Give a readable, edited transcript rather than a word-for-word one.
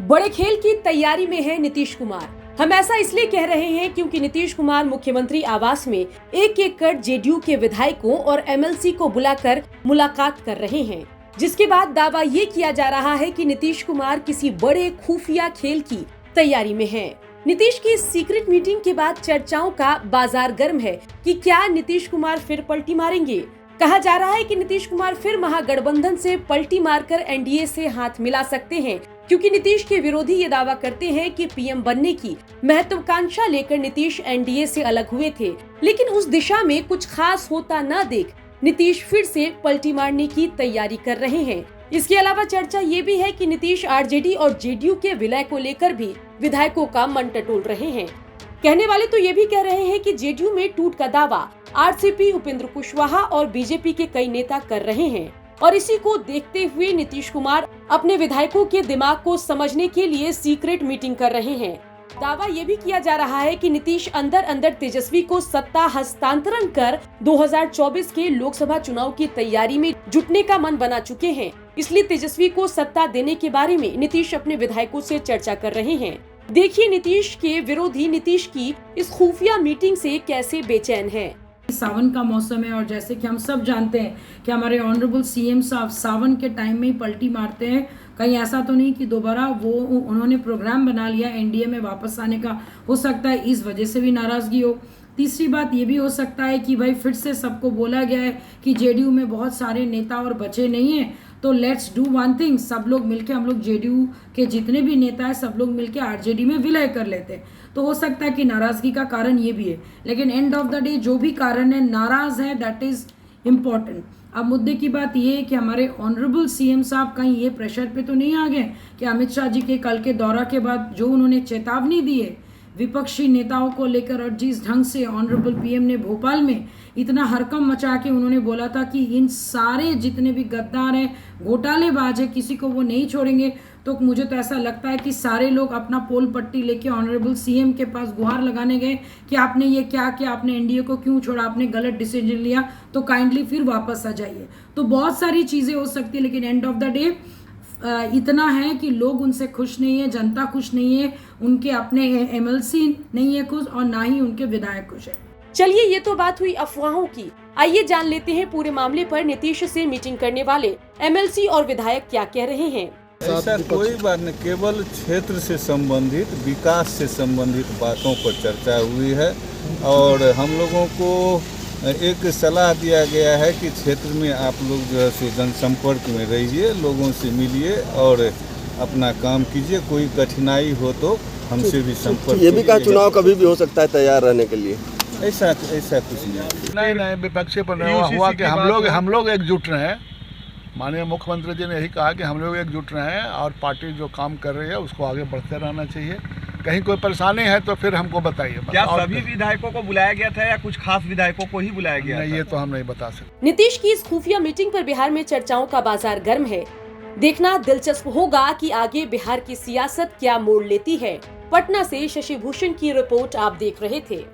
बड़े खेल की तैयारी में है नीतीश कुमार। हम ऐसा इसलिए कह रहे हैं क्योंकि नीतीश कुमार मुख्यमंत्री आवास में एक कर जेडीयू के विधायकों और एमएलसी को बुलाकर मुलाकात कर रहे हैं, जिसके बाद दावा ये किया जा रहा है कि नीतीश कुमार किसी बड़े खुफिया खेल की तैयारी में हैं। नीतीश की सीक्रेट मीटिंग के बाद चर्चाओं का बाजार गर्म है कि क्या नीतीश कुमार फिर पलटी मारेंगे। कहा जा रहा है कि नीतीश कुमार फिर महागठबंधन से पलटी मारकर एनडीए से हाथ मिला सकते हैं, क्योंकि नीतीश के विरोधी ये दावा करते हैं कि पीएम बनने की महत्वाकांक्षा लेकर नीतीश एनडीए से अलग हुए थे, लेकिन उस दिशा में कुछ खास होता न देख नीतीश फिर से पलटी मारने की तैयारी कर रहे हैं। इसके अलावा चर्चा ये भी है कि नीतीश आरजेडी और जेडीयू के विलय को लेकर भी विधायकों का मन टटोल रहे हैं। कहने वाले तो ये भी कह रहे हैं कि जेडीयू में टूट का दावा आरसीपी, उपेंद्र कुशवाहा और बीजेपी के कई नेता कर रहे हैं, और इसी को देखते हुए नीतीश कुमार अपने विधायकों के दिमाग को समझने के लिए सीक्रेट मीटिंग कर रहे हैं। दावा ये भी किया जा रहा है कि नीतीश अंदर अंदर तेजस्वी को सत्ता हस्तांतरण कर 2024 के लोकसभा चुनाव की तैयारी में जुटने का मन बना चुके हैं। इसलिए तेजस्वी को सत्ता देने के बारे में नीतीश अपने विधायकों से चर्चा कर रहे हैं। देखिए नीतीश के विरोधी नीतीश की इस खुफिया मीटिंग से कैसे बेचैन हैं। सावन का मौसम है और जैसे कि हम सब जानते हैं कि हमारे ऑनरेबल सीएम साहब सावन के टाइम में ही पलटी मारते हैं। कहीं ऐसा तो नहीं कि दोबारा उन्होंने प्रोग्राम बना लिया एनडीए में वापस आने का, हो सकता है इस वजह से भी नाराजगी हो। तीसरी बात ये भी हो सकता है कि भाई फिर से सबको बोला गया है कि जेडीयू में बहुत सारे नेता और बचे नहीं हैं, तो लेट्स डू वन थिंग, सब लोग मिलके हम लोग जेडीयू के जितने भी नेता है सब लोग मिलके आरजेडी में विलय कर लेते हैं। तो हो सकता है कि नाराजगी का कारण ये भी है, लेकिन एंड ऑफ द डे जो भी कारण है नाराज है, दैट इज इम्पोर्टेंट। अब मुद्दे की बात ये है कि हमारे ऑनरेबल सीएम साहब कहीं ये प्रेशर पे तो नहीं आ गए कि अमित शाह जी के कल के दौरा के बाद जो उन्होंने चेतावनी दी है विपक्षी नेताओं को लेकर, और जिस ढंग से ऑनरेबल पीएम ने भोपाल में इतना हरकम मचा के उन्होंने बोला था कि इन सारे जितने भी गद्दार हैं, घोटालेबाज है, किसी को वो नहीं छोड़ेंगे, तो मुझे तो ऐसा लगता है कि सारे लोग अपना पोल पट्टी लेके ऑनरेबल सीएम के पास गुहार लगाने गए कि आपने ये क्या किया, आपने एनडीए को क्यों छोड़ा, आपने गलत डिसीजन लिया, तो काइंडली फिर वापस आ जाइए। तो बहुत सारी चीज़ें हो सकती है, लेकिन एंड ऑफ द डे इतना है कि लोग उनसे खुश नहीं है, जनता खुश नहीं है, उनके अपने एमएलसी नहीं है खुश, और ना ही उनके विधायक खुश है। चलिए ये तो बात हुई अफवाहों की, आइए जान लेते हैं पूरे मामले पर नीतीश से मीटिंग करने वाले एमएलसी और विधायक क्या कह रहे हैं। ऐसा कोई बात नहीं, केवल क्षेत्र से संबंधित, विकास से संबंधित बातों पर चर्चा हुई है, और हम लोगों को एक सलाह दिया गया है कि क्षेत्र में आप लोग जो है सो जनसंपर्क में रहिए, लोगों से मिलिए और अपना काम कीजिए, कोई कठिनाई हो तो हमसे भी संपर्क। ये भी कहा चुनाव कभी भी हो सकता है, तैयार रहने के लिए। ऐसा कुछ नहीं विपक्षी पर हुआ कि हम लोग एकजुट रहें। माननीय मुख्यमंत्री जी ने यही कहा कि हम लोग एकजुट रहें और पार्टी जो काम कर रही है उसको आगे बढ़ते रहना चाहिए। कहीं कोई परेशानी है तो फिर हमको बताइए। क्या सभी विधायकों को बुलाया गया था या कुछ खास विधायकों को ही बुलाया गया नहीं, ये तो हम नहीं बता सकते। नीतीश की इस खुफिया मीटिंग पर बिहार में चर्चाओं का बाजार गर्म है। देखना दिलचस्प होगा कि आगे बिहार की सियासत क्या मोड़ लेती है। पटना से शशि भूषण की रिपोर्ट आप देख रहे थे।